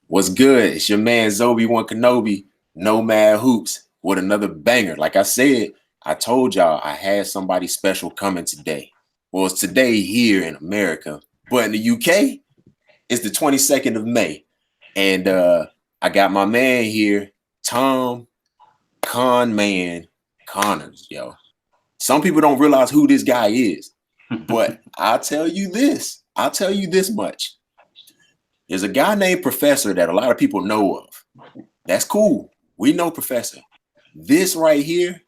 What's good? It's your man Zobeone Knobe, NoMadHoops, with another banger. Like I said, I told y'all I had somebody special coming today. Well, it's today here in America, but in the UK, it's the 22nd of May. And I got my man here, Tom Conman Connors, yo. Some people don't realize who this guy is, but I'll tell you this much. There's a guy named Professor that a lot of people know of. That's cool. We know Professor. This right here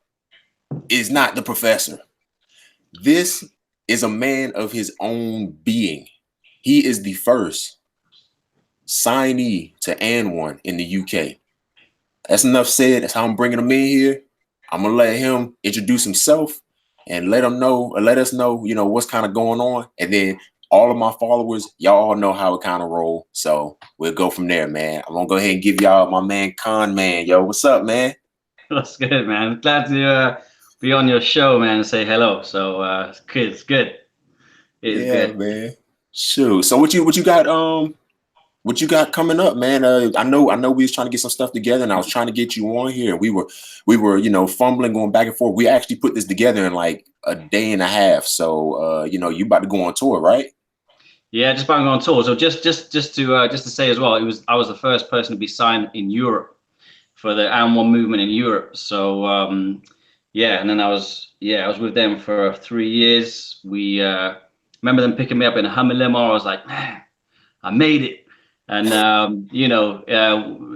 is not the Professor. This is a man of his own being. He is the first signee to N1 in the UK. That's enough said. That's how I'm bringing him in here. I'm going to let him introduce himself and let us know, what's kind of going on. And then all of my followers, y'all know how it kind of roll. So we'll go from there, man. I'm going to go ahead and give y'all my man Conman. Yo, what's up, man? That's good, man. Glad to be on your show, man, and say hello. So it's good. It's good. It's good, man. Shoot. So what you got coming up, man? I know we was trying to get some stuff together, and I was trying to get you on here. We were, fumbling, going back and forth. We actually put this together in like a day and a half. So, you about to go on tour, right? Yeah, just about to go on tour. So just to say as well, I was the first person to be signed in Europe for the N1 movement in Europe. So yeah, and then I was with them for 3 years. We remember them picking me up in a Hummer limo. I was like, man, I made it. And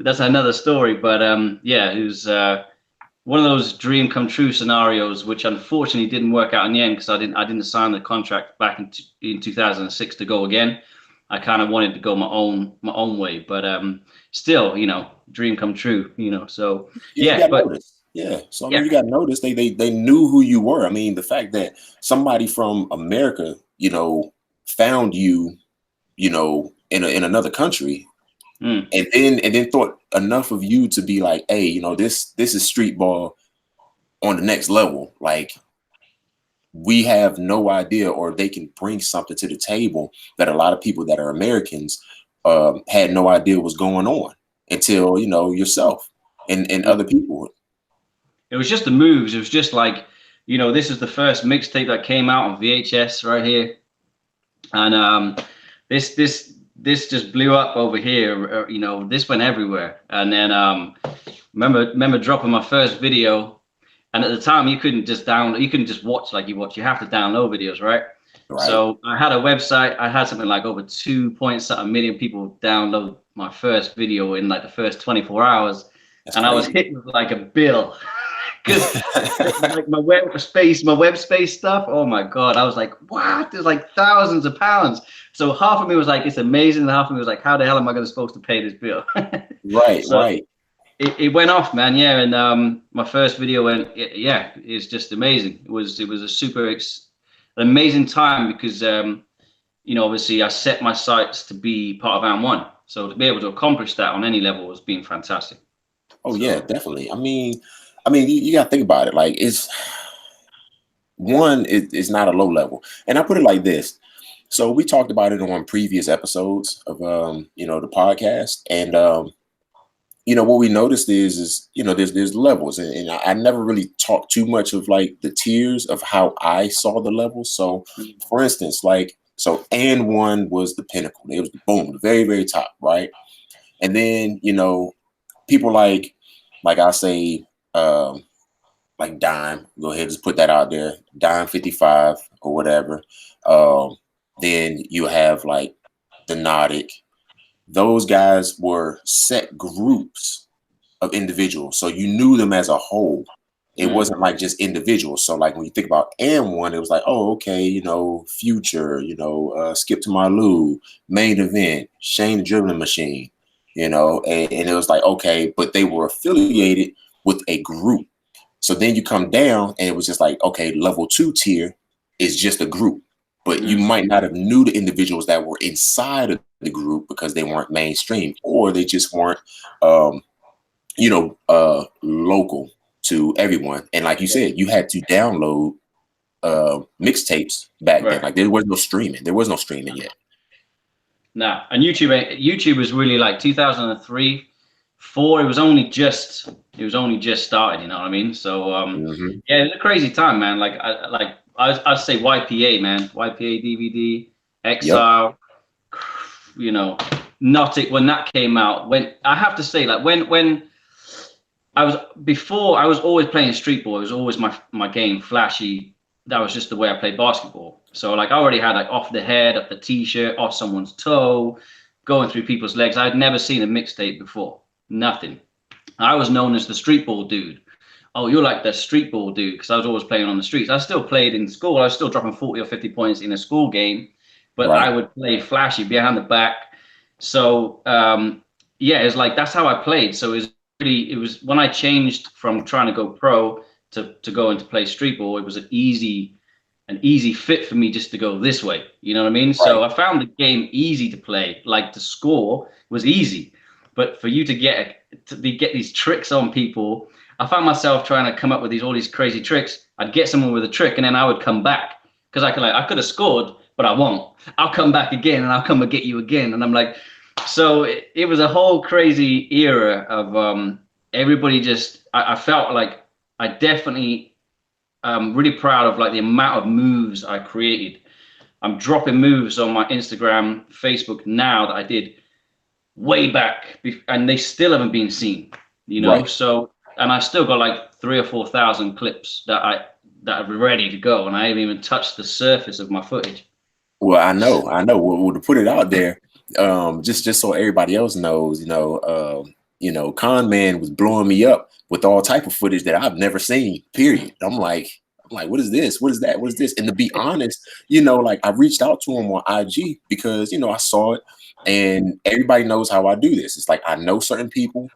that's another story. But yeah, it was one of those dream come true scenarios, which unfortunately didn't work out in the end because I didn't sign the contract back in 2006 to go again. I kind of wanted to go my own way, but still, dream come true. So yeah, So I mean, you got noticed. They knew who you were. I mean, the fact that somebody from America, found you, in another country, and then thought enough of you to be like, hey, this is Streetball on the next level. Like, we have no idea, or they can bring something to the table that a lot of people that are Americans had no idea was going on until yourself and other people. It was just the moves. It was just like, this is the first mixtape that came out on VHS right here, and this just blew up over here. This went everywhere. And then remember dropping my first video. And at the time, you couldn't just download. You couldn't just watch like you watch. You have to download videos, right? So I had a website. I had something like over 2.7 million people download my first video in like the first 24 hours. That's crazy. I was hit with like a bill. Because like my web space stuff, oh my God, I was like, what? There's like thousands of pounds. So half of me was like, it's amazing, and half of me was like, how the hell am I supposed to pay this bill? Right. It went off, man. Yeah, and my first video went. It's just amazing. It was a an amazing time because obviously I set my sights to be part of N1, so to be able to accomplish that on any level has been fantastic. Oh yeah, definitely. I mean, you got to think about it. Like, it's not a low level. And I put it like this. So we talked about it on previous episodes of, the podcast. And, what we noticed is there's levels. And I never really talked too much of like the tiers of how I saw the levels. So for instance, so N1 was the pinnacle. It was the very, very top. Right. And then, people like I say, like Dime, go ahead, just put that out there, Dime 55 or whatever. Then you have like the Nautic. Those guys were set groups of individuals, so you knew them as a whole. It wasn't like just individuals. So like when you think about N1, it was like, oh, okay, Future, Skip to My Lou, Main Event, Shane the Dribbling Machine, and it was like, okay, but they were affiliated with a group. So then you come down and it was just like, okay, level 2 tier is just a group, but you might not have knew the individuals that were inside of the group because they weren't mainstream, or they just weren't, local to everyone. And like you said, you had to download mixtapes back then. Like there was no streaming. There was no streaming yet. Nah. And YouTube was really like 2003, 4. It was only just started. You know what I mean? So yeah, it was a crazy time, man. I'd say YPA, man. YPA DVD, Yep. Exile. You know, Nautic when that came out. When I have to say, like when I was always playing Streetball. It was always my game, flashy. That was just the way I played basketball. So like I already had like off the head, up the t-shirt, off someone's toe, going through people's legs. I'd never seen a mixtape before. Nothing. I was known as the Streetball dude. Oh, you're like the Streetball dude, because I was always playing on the streets. I still played in school. I was still dropping 40 or 50 points in a school game, but Right. I would play flashy behind the back. So yeah, it's like that's how I played. So it was when I changed from trying to go pro to go into play Streetball, it was an easy fit for me just to go this way. You know what I mean? Right. So I found the game easy to play. Like to score was easy, but for you to get these tricks on people, I found myself trying to come up with all these crazy tricks. I'd get someone with a trick, and then I would come back because I could have scored, but I won't. I'll come back again, and I'll come and get you again. And I'm like, so it was a whole crazy era of everybody just. I felt like I definitely. Really proud of like the amount of moves I created. I'm dropping moves on my Instagram, Facebook now that I did way back, and they still haven't been seen. You know, right. So and I still got like 3,000 or 4,000 clips that are ready to go, and I haven't even touched the surface of my footage. Well, I know. Well, to put it out there, just so everybody else knows, Conman was blowing me up with all type of footage that I've never seen. Period. I'm like, what is this? What is that? What is this? And to be honest, like I reached out to him on IG because I saw it, and everybody knows how I do this. It's like I know certain people,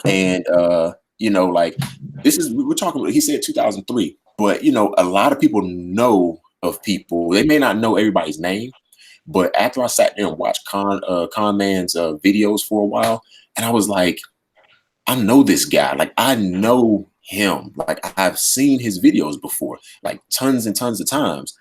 and like we're talking about. He said 2003, but a lot of people know of people. They may not know everybody's name, but after I sat there and watched Conman's videos for a while, and I was like, I know this guy. Like I know him. Like I've seen his videos before, like tons and tons of times.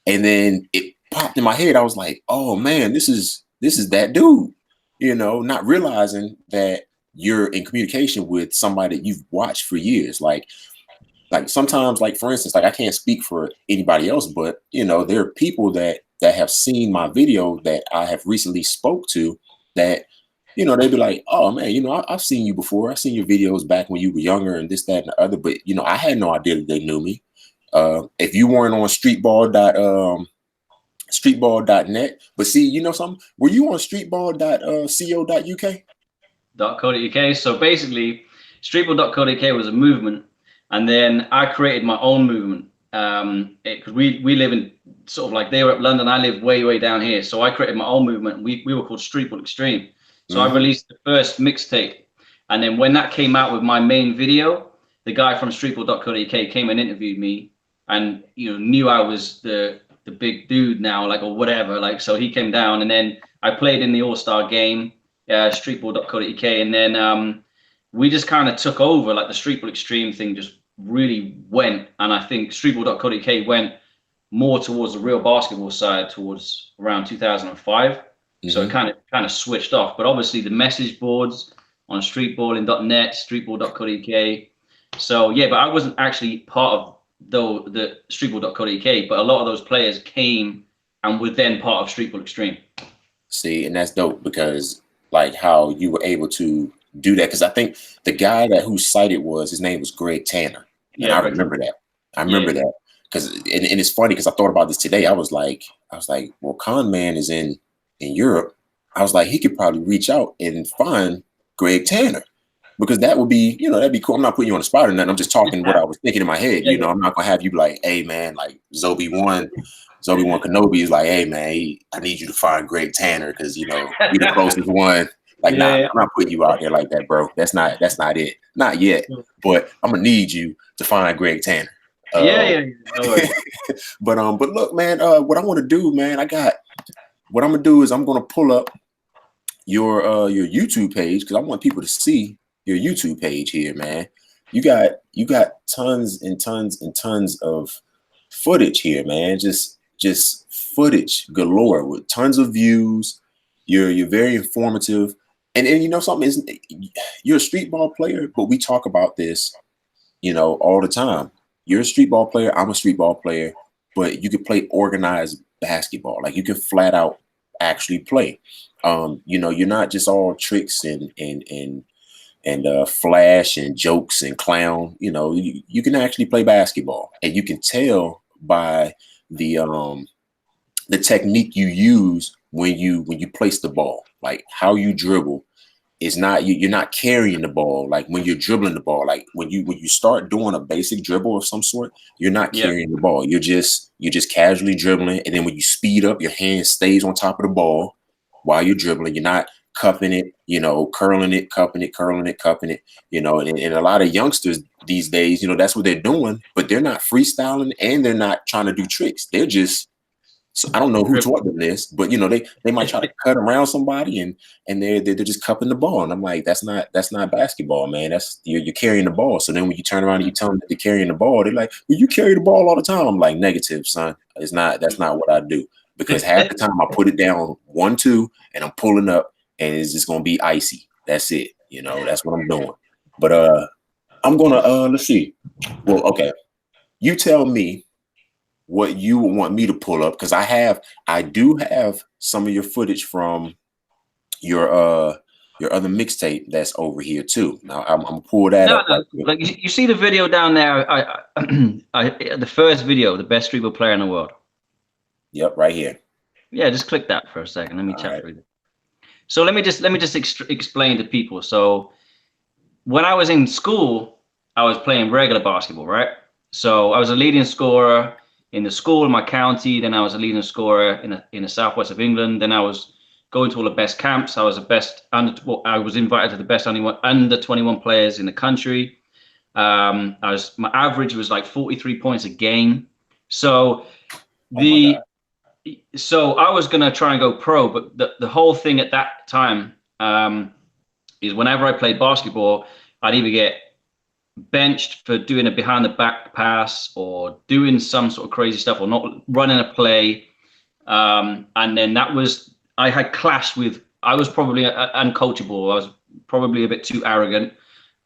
And then it popped in my head. I was like, oh man, this is that dude. Not realizing that you're in communication with somebody that you've watched for years. Like sometimes, like for instance, like I can't speak for anybody else, but there are people that have seen my video that I have recently spoke to that, they'd be like, oh man, I've seen you before. I've seen your videos back when you were younger and this, that, and the other. But I had no idea that they knew me. If you weren't on streetball.net, but see, something? Were you on streetball.co.uk? .co.uk. So basically, streetball.co.uk was a movement. And then I created my own movement because we live in sort of like they were up London. I live way down here. So I created my own movement. We were called Streetball Extreme. So I released the first mixtape. And then when that came out with my main video, the guy from streetball.co.uk came and interviewed me and, knew I was the big dude now, like, or whatever. Like, so he came down and then I played in the All-Star game, streetball.co.uk. And then, we just kind of took over, like the Streetball Extreme thing just really went. And I think streetball.co.uk went more towards the real basketball side towards around 2005. Mm-hmm. So it kind of switched off. But obviously the message boards on streetballing.net, streetball.co.uk. So yeah, but I wasn't actually part of the streetball.co.uk, but a lot of those players came and were then part of Streetball Extreme. See, and that's dope because like how you were able to do that, because I think the guy whose site it was, his name was Greg Tanner. And I remember that. I remember that because and it's funny because I thought about this today. I was like, well, Conman is in Europe. I was like, he could probably reach out and find Greg Tanner because that would be, that'd be cool. I'm not putting you on the spot or nothing. I'm just talking what I was thinking in my head. I'm not gonna have you be like, hey man, like Zobeone Knobe is like, hey man, I need you to find Greg Tanner because you're the closest one. Like, I'm not putting you out there like that, bro. That's not it. Not yet. But I'm gonna need you to find Greg Tanner. No but look, man. What I want to do, man. What I'm gonna do is I'm gonna pull up your YouTube page because I want people to see your YouTube page here, man. You got tons and tons and tons of footage here, man. Just footage galore with tons of views. You're very informative, and you know something is you're a street ball player, but we talk about this, you know, all the time. You're a street ball player. I'm a street ball player, but you can play organized basketball. Like you can flat out actually play. You know, you're not just all tricks and flash and jokes and clown. You know, you can actually play basketball, and you can tell by the technique you use when you place the ball, like how you dribble. It's not you're not carrying the ball like when you're dribbling the ball. Like when you start doing a basic dribble of some sort, you're not carrying the ball. You're just casually dribbling, and then when you speed up, your hand stays on top of the ball while you're dribbling. You're not cupping it, you know, curling it, cupping it, curling it, cupping it, you know. And a lot of youngsters these days, you know, that's what they're doing, but they're not freestyling and they're not trying to do tricks. They're just so I don't know who taught them this, but you know, they might try to cut around somebody and they're just cupping the ball. And I'm like, that's not basketball, man. That's you're carrying the ball. So then when you turn around and you tell them that they're carrying the ball, they're like, well, you carry the ball all the time. I'm like, negative, son. That's not what I do. Because half the time I put it down 1-2 and I'm pulling up and it's just gonna be icy. That's it. You know, that's what I'm doing. But I'm gonna let's see. Well, okay. You tell me what you want me to pull up, because I do have some of your footage from your other mixtape that's over here too. Now I'm gonna pull that up. No. Like you see the video down there. The first video, the best streetball player in the world. Yep, right here. Yeah, just click that for a second. Let me chat through it. So let me just explain to people. So when I was in school, I was playing regular basketball, right? So I was a leading scorer in the school in my county. Then I was a leading scorer in the southwest of England. Then I was going to all the best camps. I was I was invited to the best under 21 players in the country. My average was like 43 points a game. So so I was gonna try and go pro, but the whole thing at that time is whenever I played basketball, I'd either get benched for doing a behind the back pass or doing some sort of crazy stuff or not running a play. And then I had clashed with, I was probably uncoachable. I was probably a bit too arrogant.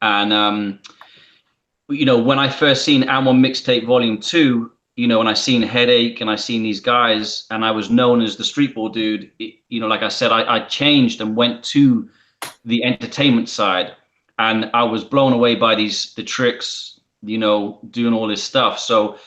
And, you know, when I first seen One Mixtape Volume 2, you know, and I seen Headache and I seen these guys and I was known as the streetball dude, you know, like I said, I changed and went to the entertainment side. And I was blown away by the tricks, you know, doing all this stuff. So,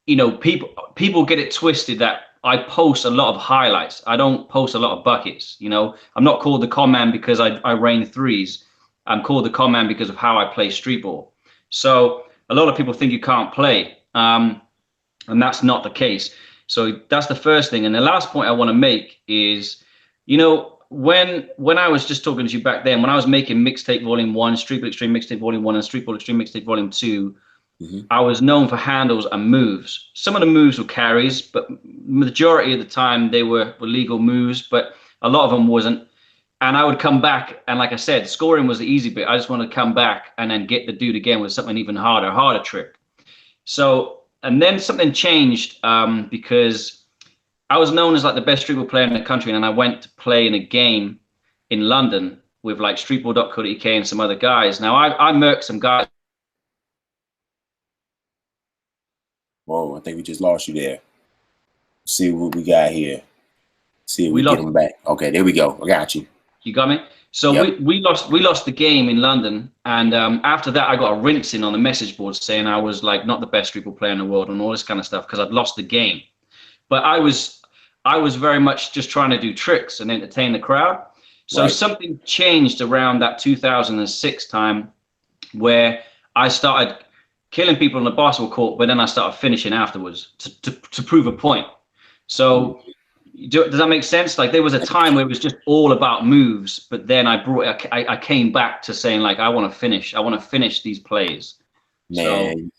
you know, people get it twisted that I post a lot of highlights. I don't post a lot of buckets. You know, I'm not called the Conman because I rain threes. I'm called the Conman because of how I play streetball. So a lot of people think you can't play, and that's not the case. So that's the first thing. And the last point I want to make is, you know, when I was just talking to you back then, when I was making Mixtape Volume 1, Streetball Extreme Mixtape Volume 1, and Streetball Extreme Mixtape Volume 2, I was known for handles and moves. Some of the moves were carries, but majority of the time they were legal moves, but a lot of them wasn't. And I would come back, and like I said, scoring was the easy bit. I just wanted to come back and then get the dude again with something even harder trick. So, and then something changed because I was known as like the best streetball player in the country, and I went to play in a game in London with like streetball.co.uk and some other guys. Now I murked some guys. Whoa, I think we just lost you there. Let's see what we got here. See if we get them back. Okay, there we go. I got you. You got me? So yep. we lost the game in London, and after that I got a rinsing on the message board saying I was like not the best streetball player in the world and all this kind of stuff because I'd lost the game. But I was very much just trying to do tricks and entertain the crowd. So something changed around that 2006 time where I started killing people on the basketball court, but then I started finishing afterwards to prove a point. So does that make sense? Like there was a time where it was just all about moves, but then I came back to saying like, I want to finish these plays. Man,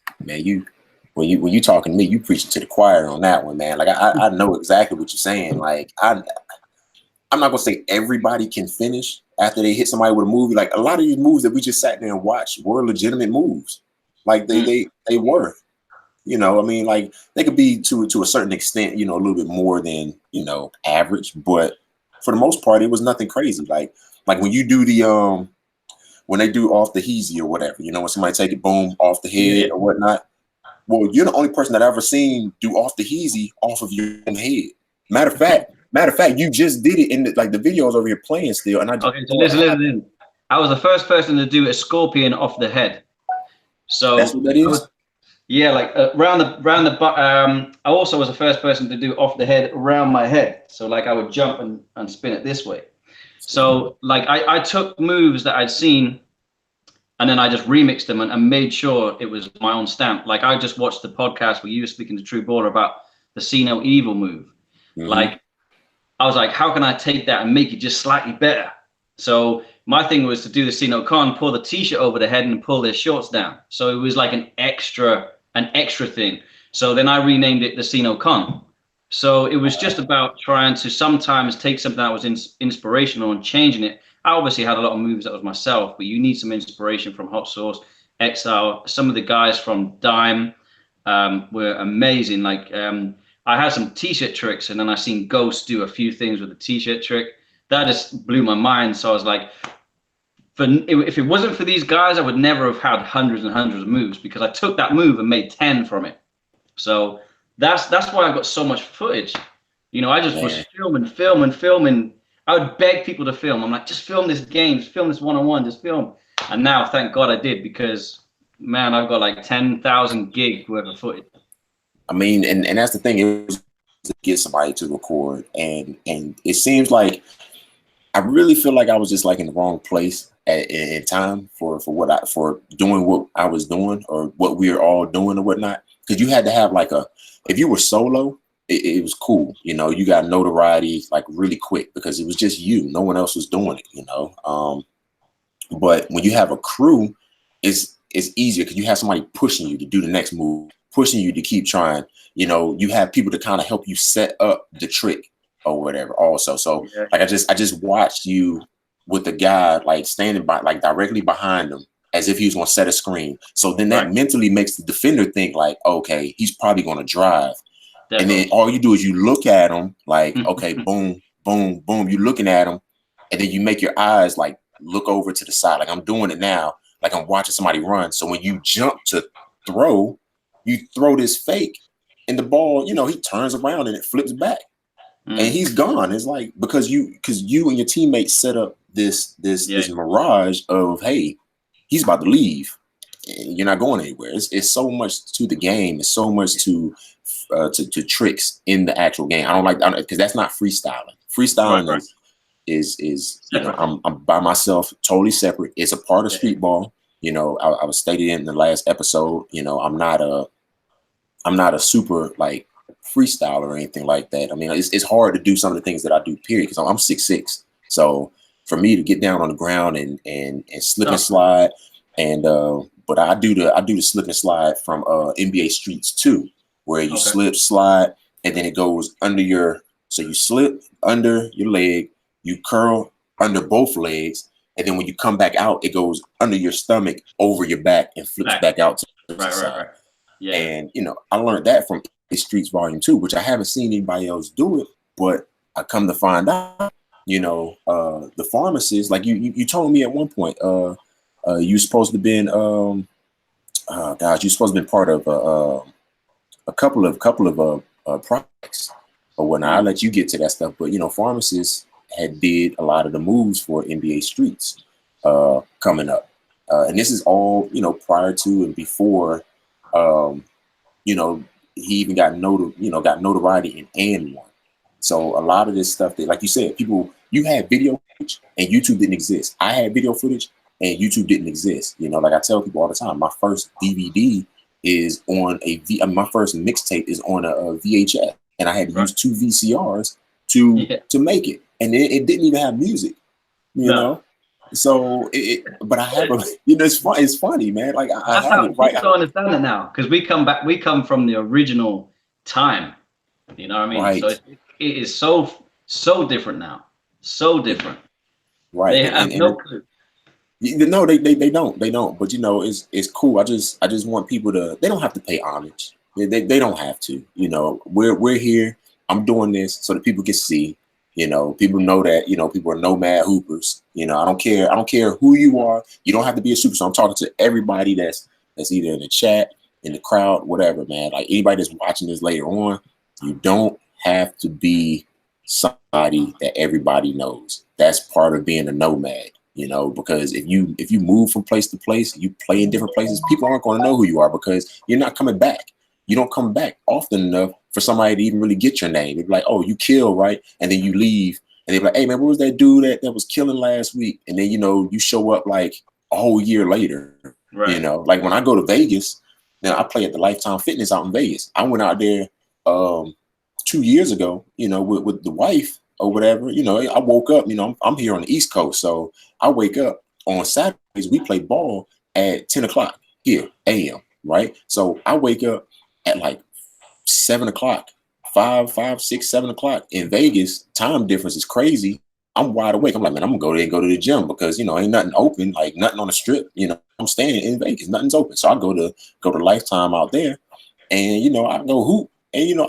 when you talking to me, you preaching to the choir on that one, man. Like I know exactly what you're saying. Like I'm not gonna say everybody can finish after they hit somebody with a move. Like a lot of these moves that we just sat there and watched were legitimate moves. Like they were, you know. I mean, like they could be to a certain extent, you know, a little bit more than, you know, average, but for the most part, it was nothing crazy. Like when you do the when they do off the heezy or whatever, you know, when somebody take it boom off the head or whatnot. Well, you're the only person that I've ever seen do off the heezy off of your own head. Matter of fact, you just did it in the videos over here playing still. And I just okay, so listen. I was the first person to do a scorpion off the head. So that's what that is. Yeah, like around the I also was the first person to do off the head around my head. So like I would jump and spin it this way. So like I took moves that I'd seen, and then I just remixed them and made sure it was my own stamp. Like I just watched the podcast where you were speaking to True Baller about the See No Evil move. Like I was like, how can I take that and make it just slightly better? So my thing was to do the See No Con, pull the t-shirt over the head and pull their shorts down. So it was like an extra thing. So then I renamed it the See No Con. So it was just about trying to sometimes take something that was inspirational and changing it. I obviously had a lot of moves that was myself, but you need some inspiration from Hot Sauce, Exile. Some of the guys from Dime were amazing. Like I had some t-shirt tricks, and then I seen Ghost do a few things with the t-shirt trick. That just blew my mind. So I was like, if it wasn't for these guys, I would never have had hundreds and hundreds of moves, because I took that move and made 10 from it. So that's why I got so much footage. You know, I just was filming. I would beg people to film. I'm like, just film this game, just film this one-on-one, just film. And now, thank God I did, because man, I've got like 10,000 gig worth of footage. I mean, and that's the thing, it was to get somebody to record, and it seems like I really feel like I was just like in the wrong place in time for doing what I was doing, or what we were all doing or whatnot. Because you had to have like if you were solo, it was cool. You know, you got notoriety like really quick because it was just you. No one else was doing it, you know. But when you have a crew, it's easier because you have somebody pushing you to do the next move, pushing you to keep trying. You know, you have people to kind of help you set up the trick or whatever also. So like I just watched you with the guy like standing by, like directly behind him, as if he was going to set a screen. So then that mentally makes the defender think like, okay, he's probably going to drive. Definitely. And then all you do is you look at him like, okay, boom, boom, boom. You're looking at him, and then you make your eyes like look over to the side. Like I'm doing it now, like I'm watching somebody run. So when you jump to throw, you throw this fake, and the ball, you know, he turns around and it flips back. And he's gone. It's like because you and your teammates set up this mirage of, hey, he's about to leave. You're not going anywhere. It's so much to the game. It's so much to tricks in the actual game. I don't like that because that's not freestyling. Freestyling is you know, I'm by myself, totally separate. It's a part of Streetball. You know, I was stated in the last episode. You know, I'm not a super like freestyler or anything like that. I mean, it's hard to do some of the things that I do, period, because I'm 6'6". So for me to get down on the ground and slip and slide, and but I do the slip and slide from NBA Streets too, where you slip, slide, and then it goes under your, so you slip under your leg, you curl under both legs, and then when you come back out, it goes under your stomach, over your back, and flips back out to the side. Yeah. And you know, I learned that from Streets Volume 2, which I haven't seen anybody else do it, but I come to find out, you know, the pharmacist, like you told me at one point, you supposed to have been you're supposed to have been part of a couple of projects or whatnot. I'll let you get to that stuff, but you know, pharmacists had did a lot of the moves for NBA Streets coming up, and this is all, you know, prior to and before you know, he even got notoriety in and one. So a lot of this stuff that, like you said, people, you had video footage and YouTube didn't exist. I had video footage and YouTube didn't exist. You know, like I tell people all the time, my first DVD is on my first mixtape is on a VHS, and I had to use 2 VCRs to make it, and it didn't even have music. You know. So, but I have a, you know, it's funny, man. Like I have it right. People understand it now because we come from the original time. You know what I mean? Right. So it is so different now, so different. Right. They have no clue. No, they don't. But you know, it's cool. I just want people to. They don't have to pay homage. They don't have to. You know, we're here. I'm doing this so that people can see. People know that, people are nomad hoopers. I don't care who you are. You don't have to be a superstar. I'm talking to everybody that's either in the chat, in the crowd, whatever, man. Like anybody that's watching this later on, you don't have to be somebody that everybody knows. That's part of being a nomad, because if you move from place to place, you play in different places, people aren't going to know who you are because you're not coming back. You don't come back often enough for somebody to even really get your name. They'd be like, oh, you kill, right? And then you leave and they'd be like, hey man, what was that dude that was killing last week? And then, you show up like a whole year later, right. Like when I go to Vegas, now I play at the Lifetime Fitness out in Vegas. I went out there 2 years ago, with the wife or whatever. I woke up, I'm here on the East Coast. So I wake up on Saturdays, we play ball at 10 o'clock here, a.m., right? So I wake up at like 7 o'clock, 5, 6, 7 o'clock in Vegas. Time difference is crazy. I'm wide awake. I'm like, man, I'm gonna go there and go to the gym because ain't nothing open, like nothing on the strip. I'm staying in Vegas, nothing's open. So I go to Lifetime out there, and I go hoop, and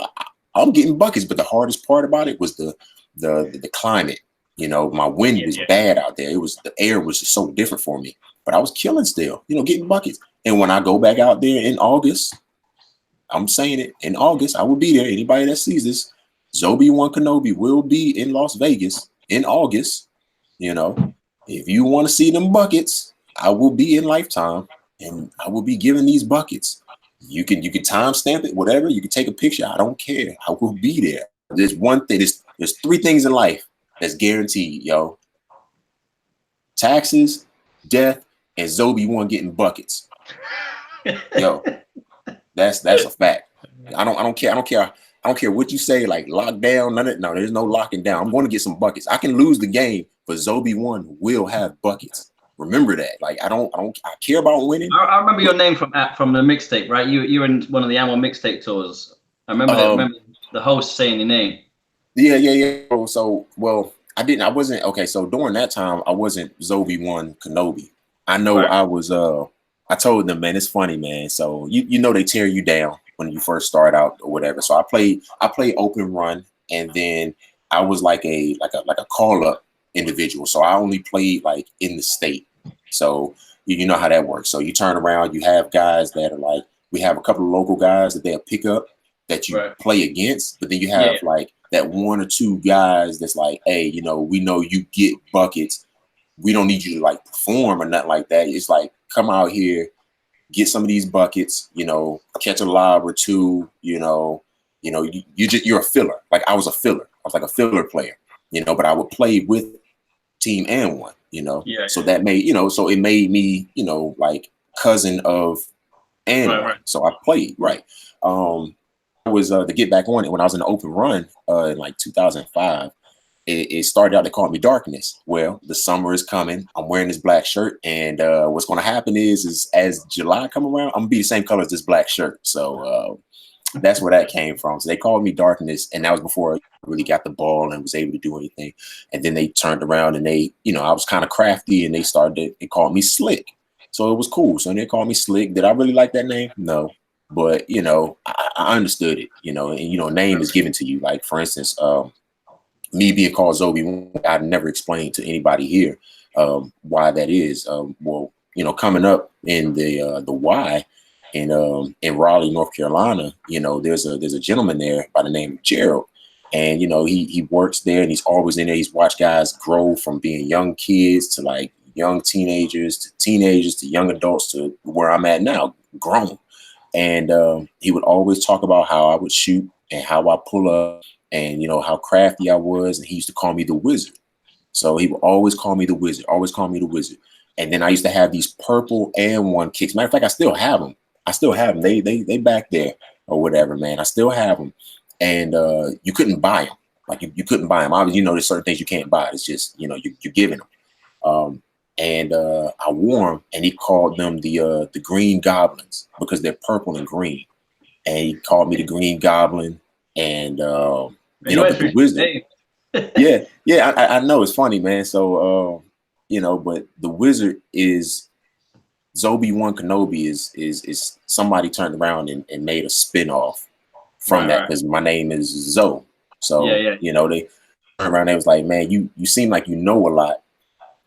I'm getting buckets. But the hardest part about it was the climate. My wind was bad out there. The air was just so different for me. But I was killing still, getting buckets. And when I go back out there in August, I'm saying it, in August, I will be there. Anybody that sees this, Zobeone Knobe will be in Las Vegas in August. If you want to see them buckets, I will be in Lifetime and I will be giving these buckets. You can timestamp it, whatever. You can take a picture. I don't care. I will be there. There's one thing. There's 3 things in life that's guaranteed, yo. Taxes, death, and Zobeone getting buckets. Yo. That's a fact. I don't care what you say, like lockdown, no, there's no locking down. I'm going to get some buckets. I can lose the game, but Zobeone will have buckets. Remember that. Like I care about winning. I remember your name from the mixtape, right? You were in one of the annual mixtape tours. I remember remember the host saying your name. Yeah. So I wasn't okay. So during that time, I wasn't Zobeone Knobe. I know right. I was I told them, man, it's funny, man. So they tear you down when you first start out or whatever. So I played open run, and then I was like a call up individual. So I only played like in the state. So you know how that works. So you turn around, you have guys that are like, we have a couple of local guys that they'll pick up that you right. play against, but then you have like that 1 or 2 guys that's like, hey, we know you get buckets. We don't need you to like perform or nothing like that. It's like, come out here, get some of these buckets, catch a lob or 2, you're a filler. Like I was a filler. I was like a filler player, but I would play with team and one, so that made, so it made me, like cousin of and right. So I played, right. I was to get back on it when I was in the open run in like 2005. It started out, they called me Darkness. Well, the summer is coming. I'm wearing this black shirt, and what's going to happen is as July come around, I'm gonna be the same color as this black shirt. So that's where that came from. So they called me Darkness, and that was before I really got the ball and was able to do anything. And then they turned around and they, I was kind of crafty, and they called me Slick. So it was cool. So they called me Slick. Did I really like that name? No. But I understood it. And name is given to you. Like for instance, me being called Zobeone, I've never explained to anybody here why that is. Coming up in the Y in Raleigh, North Carolina, there's a gentleman there by the name of Gerald, and he works there, and he's always in there. He's watched guys grow from being young kids to like young teenagers to young adults to where I'm at now, grown. And he would always talk about how I would shoot and how I pull up. And how crafty I was, and he used to call me the Wizard. So he would always call me the Wizard, And then I used to have these purple and 1 kicks. Matter of fact, I still have them. They back there or whatever, man. I still have them. And you couldn't buy them. Like you couldn't buy them. Obviously, there's certain things you can't buy. It's just you're giving them. And I wore them, and he called them the Green Goblins because they're purple and green. And he called me the Green Goblin. And the Wizard, I know it's funny, man. So but the Wizard is Zobeone Knobe is somebody turned around and made a spinoff from that because my name is Zoe. So they around, they was like, man, you seem like you know a lot,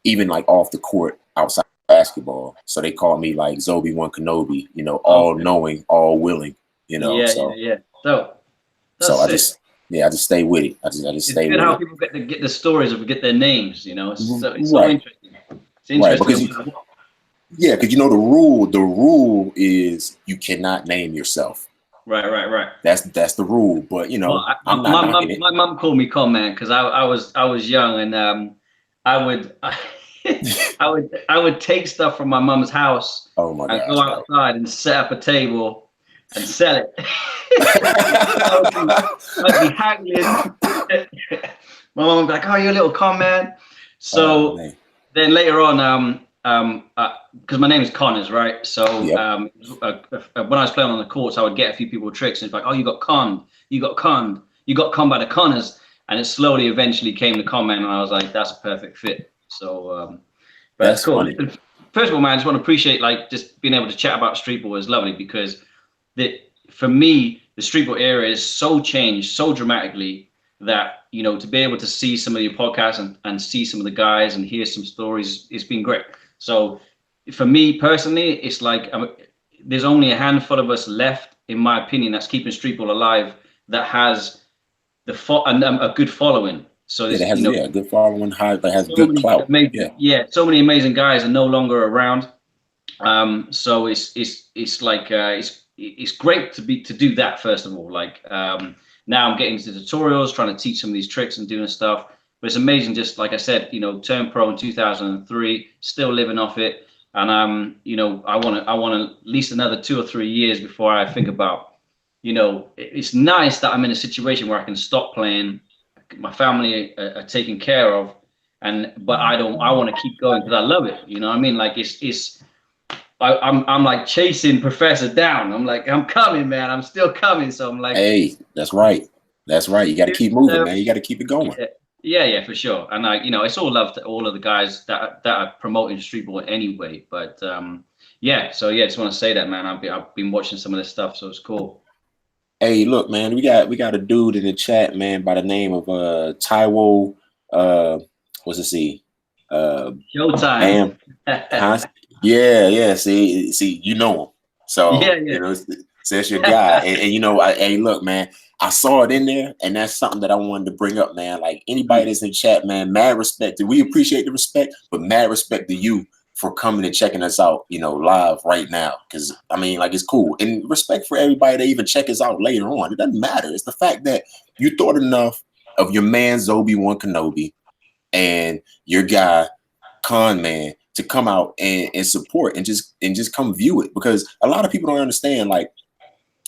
even like off the court, outside basketball. So they called me like Zobeone Knobe, you know, all knowing, all willing, you know. Yeah. So So that's it. I just stay with it. I just It's stay good with how it. people get the stories of get their names, you know. It's so Right. interesting. It's interesting. Right, because you know the rule is you cannot name yourself. Right. That's the rule. But you know, Well, I'm not knocking it. my mum called me Conman because I was young, and I would I would take stuff from my mum's house Oh my and go gosh, outside and set up a table and sell it. I'd be haggling. My mum would be like, "Oh, you're a little con man." So then later on, because my name is Connors, right? So yep. when I was playing on the courts, I would get a few people tricks, and it's like, "Oh, you got conned, you got conned, you got conned by the Connors," and it slowly, eventually came to Conman, and I was like, "That's a perfect fit." So, but that's cool. Funny. First of all, man, I just want to appreciate like just being able to chat about Streetball is lovely because for me, the Streetball era is so changed so dramatically that, you know, to be able to see some of your podcasts and see some of the guys and hear some stories, it's been great. So for me personally, it's like there's only a handful of us left, in my opinion, that's keeping Streetball alive that has a good following. So yeah, that has a good following, that has so good clout. So many amazing guys are no longer around. So it's great to do that first of all. Like now I'm getting into tutorials, trying to teach some of these tricks and doing stuff. But it's amazing, just like I said, you know, turned pro in 2003, still living off it, and you know, I want at least another 2 or 3 years before I think about, you know, it's nice that I'm in a situation where I can stop playing, my family are taken care of, but I want to keep going because I love it. You know what I mean? Like I'm like chasing Professor down. I'm like, I'm coming, man. I'm still coming. So I'm like, hey, that's right. That's right. You got to keep moving, man. You got to keep it going. Yeah, for sure. And you know, it's all love to all of the guys that are promoting Streetball anyway. But just want to say that, man. I've been watching some of this stuff, so it's cool. Hey, look, man, we got a dude in the chat, man, by the name of Taiwo. What's it see? Showtime. Yeah. See, you know him, so you know, that's your guy. And you know, hey, look, man, I saw it in there, and that's something that I wanted to bring up, man. Like anybody that's in chat, man, mad respect. We appreciate the respect, but mad respect to you for coming and checking us out, you know, live right now. Because I mean, like, it's cool, and respect for everybody that even check us out later on. It doesn't matter. It's the fact that you thought enough of your man Zobeone Knobe and your guy Conman to come out and support and just come view it, because a lot of people don't understand, like,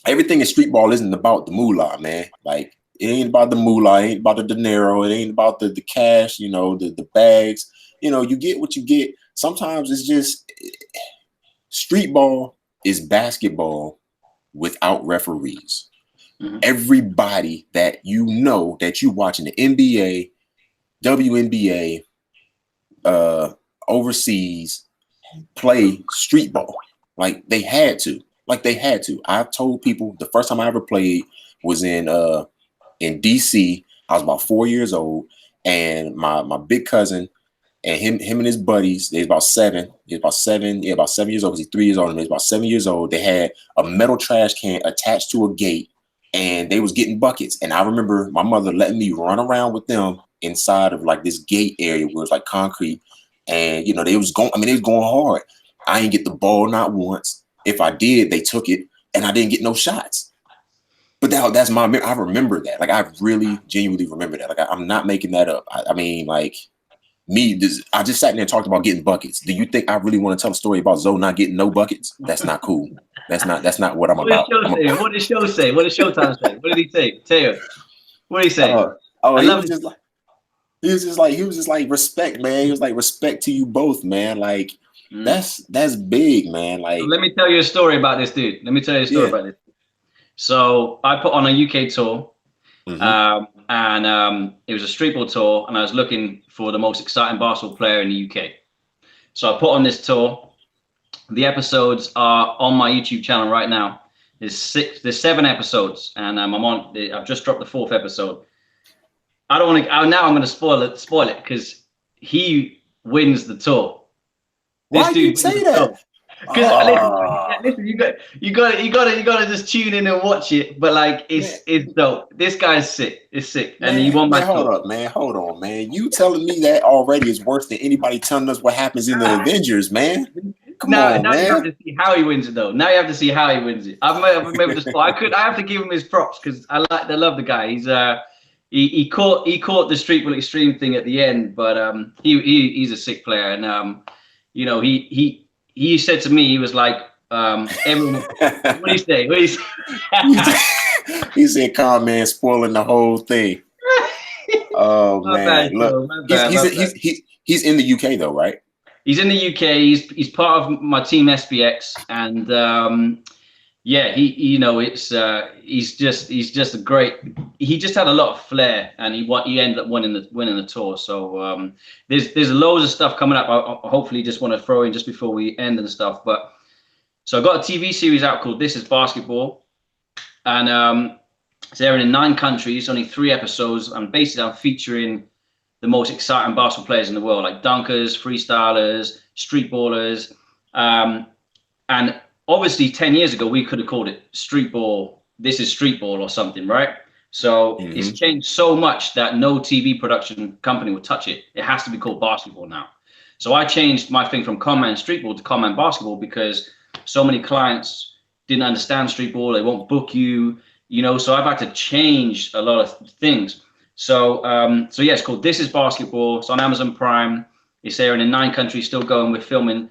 everything in Streetball isn't about the moolah, man. Like, it ain't about the moolah, it ain't about the dinero, it ain't about the cash, you know, the bags. You know, you get what you get. Sometimes it's just Streetball is basketball without referees. Everybody that you know that you watching the NBA, WNBA, overseas play Streetball. Like they had to. I've told people the first time I ever played was in DC. I was about 4 years old, and my big cousin and him and his buddies, they was about 7. About 7 years old, because he's 3 years old, and he was about 7 years old. They had a metal trash can attached to a gate, and they was getting buckets. And I remember my mother letting me run around with them inside of like this gate area where it was like concrete. And you know, they was going hard. I didn't get the ball not once. If I did, they took it, and I didn't get no shots. But that's my I remember that. Like, I really genuinely remember that. Like, I'm not making that up. I mean, like, I just sat there and talked about getting buckets. Do you think I really want to tell a story about Zoe not getting no buckets? That's not cool. That's not what I'm about. What did Show say? What did Showtime say? What did he say? Tell you. What did he say? He was just like respect, man. He was like, respect to you both, man. Like, that's big, man. Like, so let me tell you a story about this dude. About this. So I put on a UK tour, and it was a Streetball tour, and I was looking for the most exciting basketball player in the UK. So I put on this tour. The episodes are on my YouTube channel right now. There's 7 episodes, and I've just dropped the 4th episode. I don't want to. Now I'm going to spoil it because he wins the tour. Why do you say that? Because listen, you got to just tune in and watch it. But like, it's dope. This guy's sick. It's sick, and he won my tour. Hold on, man. You telling me that already is worse than anybody telling us what happens in the Avengers, man. Now you have to see how he wins it, though. Now you have to see how he wins it. I have to give him his props because I love the guy. He's he caught the Streetball Extreme thing at the end, but he's a sick player, and you know, he said to me, he was like, everyone, what do you say? He said, Conman spoiling the whole thing. Oh man, look, he's in the UK though, right? He's in the UK. He's part of my team SBX, and yeah, he's just a great. He just had a lot of flair, and he ended up winning the tour. So there's loads of stuff coming up. I hopefully just want to throw in just before we end and stuff. But so I got a TV series out called This Is Basketball, and it's airing in 9 countries, only 3 episodes. And basically, I'm featuring the most exciting basketball players in the world, like dunkers, freestylers, streetballers, and obviously 10 years ago we could have called it Streetball. This is Streetball or something, right? So it's changed so much that no TV production company would touch it. It has to be called basketball now. So I changed my thing from Conman Streetball to Conman Basketball because so many clients didn't understand Streetball. They won't book you, you know. So I've had to change a lot of things. So yeah, it's called This Is Basketball. It's on Amazon Prime. It's airing in 9 countries, still going. We're filming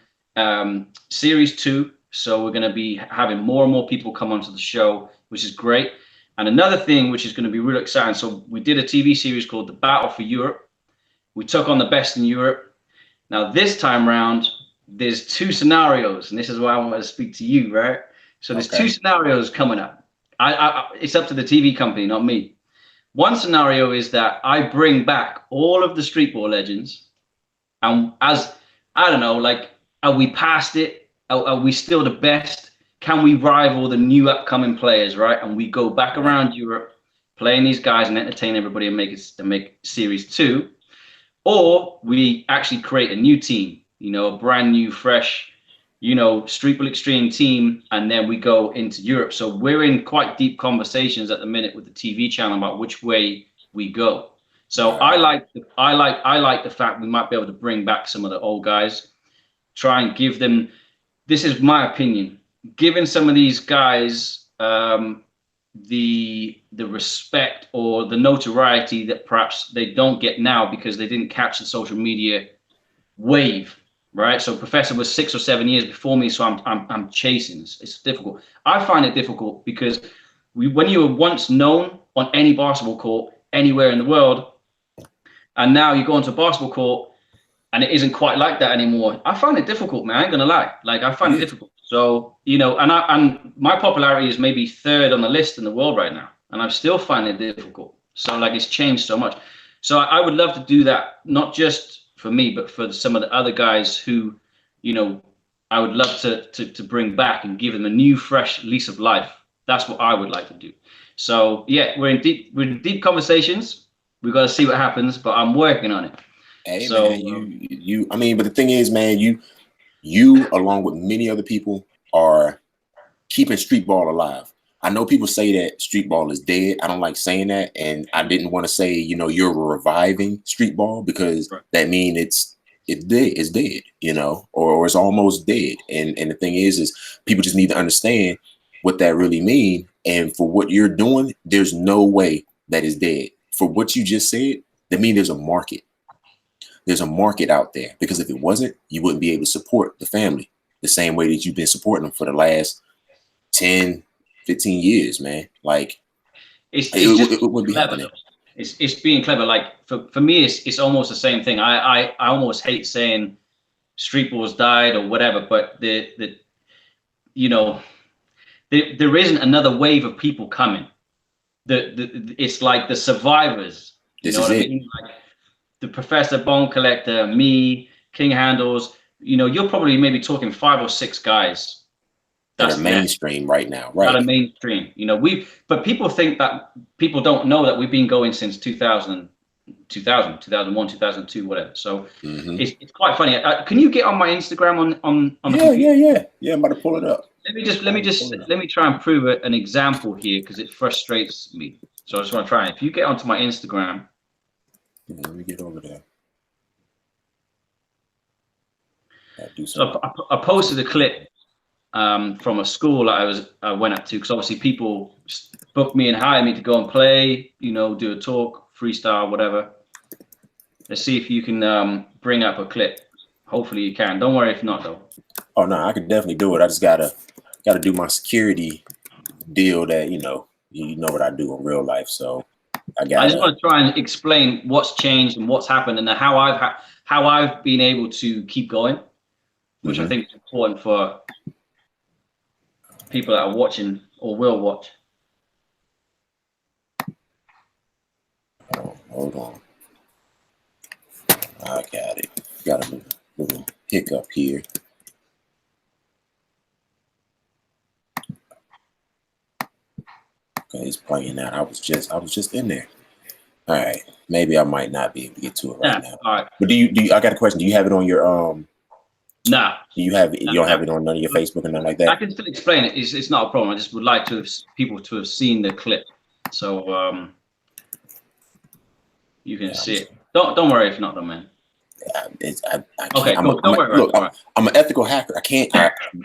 series 2. So we're going to be having more and more people come onto the show, which is great. And another thing, which is going to be really exciting. So we did a TV series called The Battle for Europe. We took on the best in Europe. Now this time round, there's 2 scenarios, and this is why I want to speak to you, right? So there's 2 scenarios coming up. It's up to the TV company, not me. One scenario is that I bring back all of the Streetball legends, and as I don't know, like, are we past it? Are we still the best? Can we rival the new upcoming players, right? And we go back around Europe, playing these guys and entertain everybody and make series 2, or we actually create a new team, you know, a brand new, fresh, you know, Streetball Extreme team, and then we go into Europe. So we're in quite deep conversations at the minute with the TV channel about which way we go. So I like the fact we might be able to bring back some of the old guys, try and give them. This is my opinion. Giving some of these guys the respect or the notoriety that perhaps they don't get now because they didn't catch the social media wave, right? So Professor was 6 or 7 years before me, so I'm chasing. It's difficult. I find it difficult because when you were once known on any basketball court anywhere in the world, and now you go onto a basketball court and it isn't quite like that anymore. I find it difficult, man. I ain't gonna lie. Like, I find it difficult. So, you know, and my popularity is maybe 3rd on the list in the world right now, and I'm still finding it difficult. So, like, it's changed so much. So I would love to do that, not just for me, but for some of the other guys who, you know, I would love to bring back and give them a new, fresh lease of life. That's what I would like to do. So yeah, we're in deep conversations. We've got to see what happens, but I'm working on it. Hey, so, man, I mean, but the thing is, man, you along with many other people are keeping Streetball alive. I know people say that Streetball is dead. I don't like saying that, and I didn't want to say, you know, you're reviving Streetball because that means it's dead, you know, or it's almost dead. And the thing is people just need to understand what that really means. And for what you're doing, there's no way that is dead. For what you just said, that means there's a market. There's a market out there, because if it wasn't, you wouldn't be able to support the family the same way that you've been supporting them for the last 10, 15 years, man. Like, it would be happening. It's being clever. Like, for me, it's almost the same thing. I almost hate saying Streetball's died or whatever, but you know, there isn't another wave of people coming. It's like the survivors. You know what I mean? Like, the Professor, Bone Collector, me, King Handles, you know, you're probably maybe talking 5 or 6 guys that are mainstream right now, right? That are mainstream. You know, but people think that people don't know that we've been going since 2000, 2000, 2001, 2002, whatever. So it's quite funny. Can you get on my Instagram on the computer? Yeah. I'm about to pull it up. Let me try and prove an example here because it frustrates me. So I just want to try. If you get onto my Instagram, let me get over there. So I posted a clip from a school that I went up to, because obviously people booked me and hired me to go and play, do a talk, freestyle, whatever. Let's see if you can bring up a clip. Hopefully you can. Don't worry if not, though. Oh no, I can definitely do it. I just gotta do my security deal that you know what I do in real life. So I just want to try and explain what's changed and what's happened and how I've been able to keep going, which I think is important for people that are watching or will watch. Oh, hold on. I got it. Got a little hiccup here. Okay, it's playing out. I was just in there. All right. Maybe I might not be able to get to it right now. All right. But do you I got a question. Do you have it on your No. Do you have it? You don't have it on none of your Facebook and nothing like that? I can still explain it. It's not a problem. I just would like people to have seen the clip. So you can see it. Don't worry if not, though, man. Okay, cool. Don't worry. Look, I'm an ethical hacker. I can't.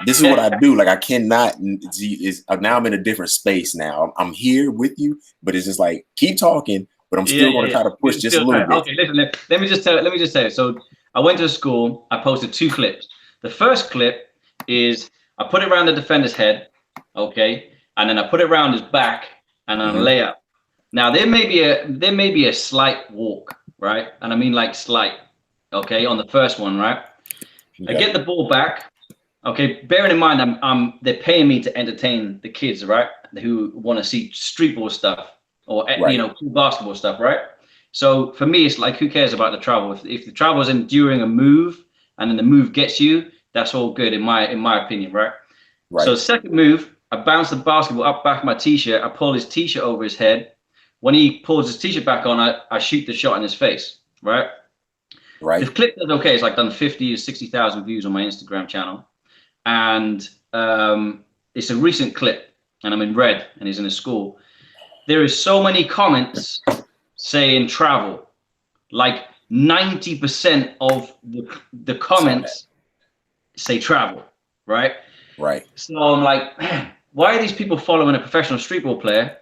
This is what I do. Like I cannot. Now I'm in a different space. Now I'm here with you, but it's just like keep talking. But I'm still going to try to push just a little bit. Okay, listen. Let me just tell you. So I went to the school. I posted 2 clips. The first clip is I put it around the defender's head, okay, and then I put it around his back and then lay up. Now there may be a slight walk, right? And I mean like slight. Okay, on the first one, right? Okay. I get the ball back. Okay, bearing in mind, they're paying me to entertain the kids, right? Who want to see street ball stuff or cool basketball stuff, right? So for me, it's like, who cares about the travel? If the travel is during a move and then the move gets you, that's all good in my opinion, right? Right. So second move, I bounce the basketball up back my t-shirt. I pull his t-shirt over his head. When he pulls his t-shirt back on, I shoot the shot in his face, right? Right. The clip does okay. It's like done 50 or 60,000 views on my Instagram channel. And it's a recent clip. And I'm in red and he's in a school. There is so many comments saying travel. Like 90% of the comments say travel. Right? Right. So I'm like, man, why are these people following a professional streetball player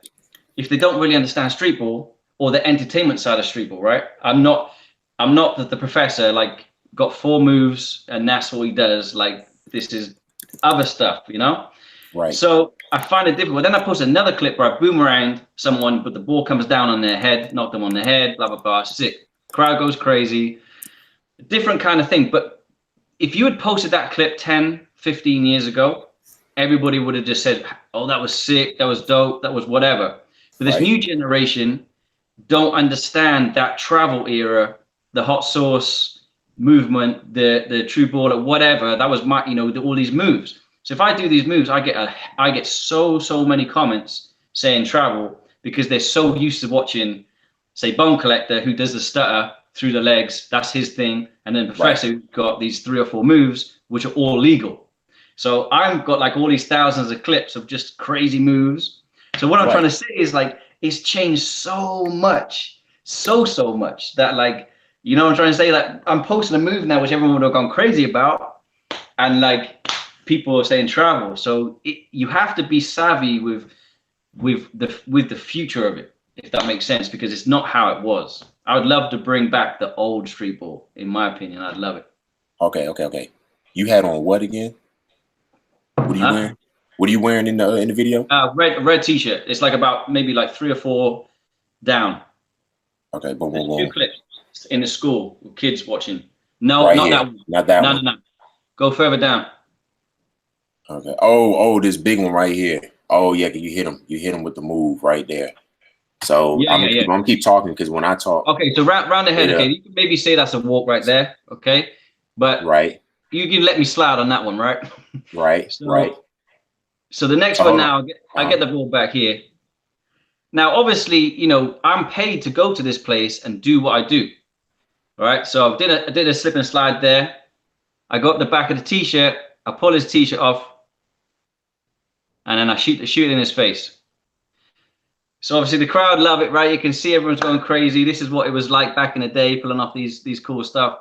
if they don't really understand streetball or the entertainment side of streetball, right? I'm not the professor, like, got 4 moves and that's all he does. Like, this is other stuff, Right. So I find it difficult. Then I post another clip where I boomerang someone, but the ball comes down on their head, knock them on the head, blah, blah, blah. Sick. Crowd goes crazy. Different kind of thing. But if you had posted that clip 10, 15 years ago, everybody would have just said, oh, that was sick, that was dope, that was whatever. But this new generation don't understand that travel era, the hot sauce movement, the true baller, whatever. That was my, all these moves. So if I do these moves, I get so many comments saying travel because they're so used to watching, say, Bone Collector, who does the stutter through the legs. That's his thing. And then Professor, who got these 3 or 4 moves, which are all legal. So I've got like all these thousands of clips of just crazy moves. So what I'm trying to say is, like, it's changed so much, so much that, like, I'm trying to say, that I'm posting a move now which everyone would have gone crazy about, and like people are saying travel. So you have to be savvy with the future of it, if that makes sense, because it's not how it was. I would love to bring back the old street ball, in my opinion. I'd love it. Okay. You had on what again? What are you wearing? What are you wearing in the video? Red t-shirt. It's like about maybe like 3 or 4 down. Okay, boom. 2 clips in the school with kids watching. No, right not here. that one. Not that one. No. Go further down. Okay. Oh, this big one right here. Oh yeah, you hit him. You hit him with the move right there. So I'm gonna keep talking because when I talk. Okay, so round the head. Okay, you can maybe say that's a walk right there. Okay, but you can let me slide on that one, right? Right. So the next one now, I get the ball back here. Now, obviously, you know, I'm paid to go to this place and do what I do. All right. So I did a slip and slide there. I got the back of the t-shirt. I pull his t-shirt off, and then I shoot it in his face. So obviously the crowd love it, right? You can see everyone's going crazy. This is what it was like back in the day, pulling off these cool stuff.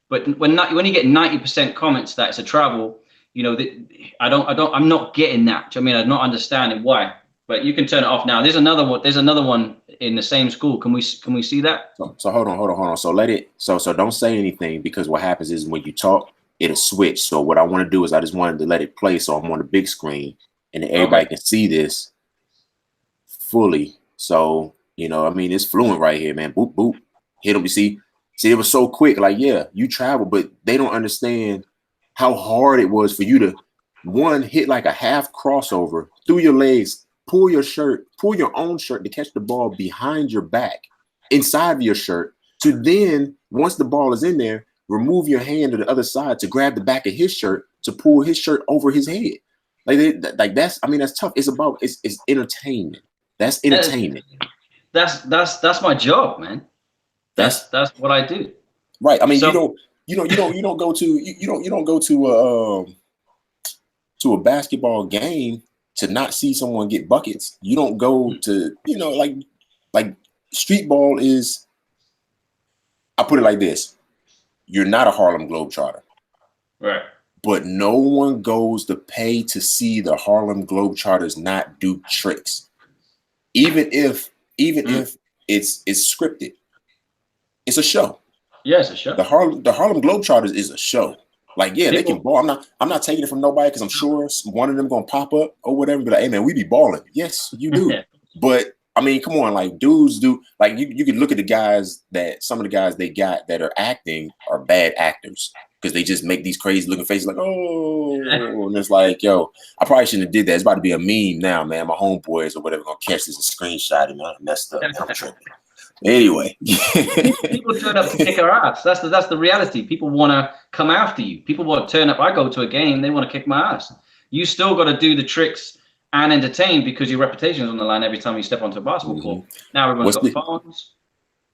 But when you get 90% comments that it's a travel, you know, I'm not getting that. Do you know what I mean? I'm not understanding why. But you can turn it off now. There's another one. There's another one in the same school. Can we see that? So hold on. So let it. So don't say anything, because what happens is when you talk, it'll switch. So what I want to do is I just wanted to let it play, so I'm on the big screen and everybody can see this fully. So you know, I mean, it's fluent right here, man. Boop boop. Hit them. You see, it was so quick. Like, yeah, you travel, but they don't understand how hard it was for you to hit like a half crossover through your legs. Pull your own shirt to catch the ball behind your back, inside of your shirt, to then, once the ball is in there, remove your hand to the other side to grab the back of his shirt to pull his shirt over his head. Like that's, I mean, that's tough. It's about, it's entertainment. That's entertainment. That's my job, man. That's what I do. Right. I mean, so, you don't go to a basketball game to not see someone get buckets. You don't go to, you know, like street ball is, I put it like this. You're not a Harlem Globetrotter. Right. But no one goes to pay to see the Harlem Globetrotters not do tricks. Even if it's scripted. It's a show. Yeah, it's a show. The Harlem Globetrotters is a show. Like, yeah, they can ball. I'm not taking it from nobody, because I'm sure one of them gonna pop up or whatever. But like, hey man, we be balling. Yes, you do. But I mean, come on, like dudes do. Like you can look at the guys that some of the guys they got that are acting are bad actors, because they just make these crazy looking faces like, oh, and it's like, yo, I probably shouldn't have did that. It's about to be a meme now, man. My homeboys or whatever gonna catch this and screenshot it. Man, I messed up. Man, I'm tripping. Anyway, people turn up to kick our ass. That's the reality. People want to come after you. People want to turn up. I go to a game, they want to kick my ass. You still got to do the tricks and entertain, because your reputation is on the line every time you step onto a basketball court. Now everyone's got phones.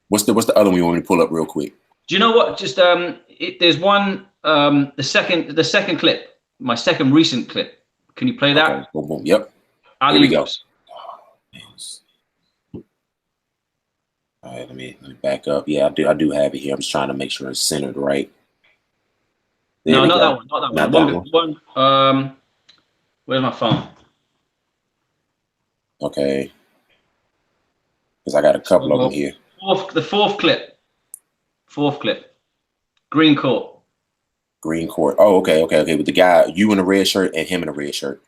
What's the other one you want me to pull up real quick? Do you know what? Just there's one the second clip, my second recent clip. Can you play that? Okay. Boom, boom. Yep. Here we go. All right, let me back up. Yeah, I do have it here. I'm just trying to make sure it's centered right. No, not that one. Not that one. Where's my phone? Okay. Because I got a couple of them here. The fourth clip. Green court. Oh, okay. With the guy, you in a red shirt and him in a red shirt.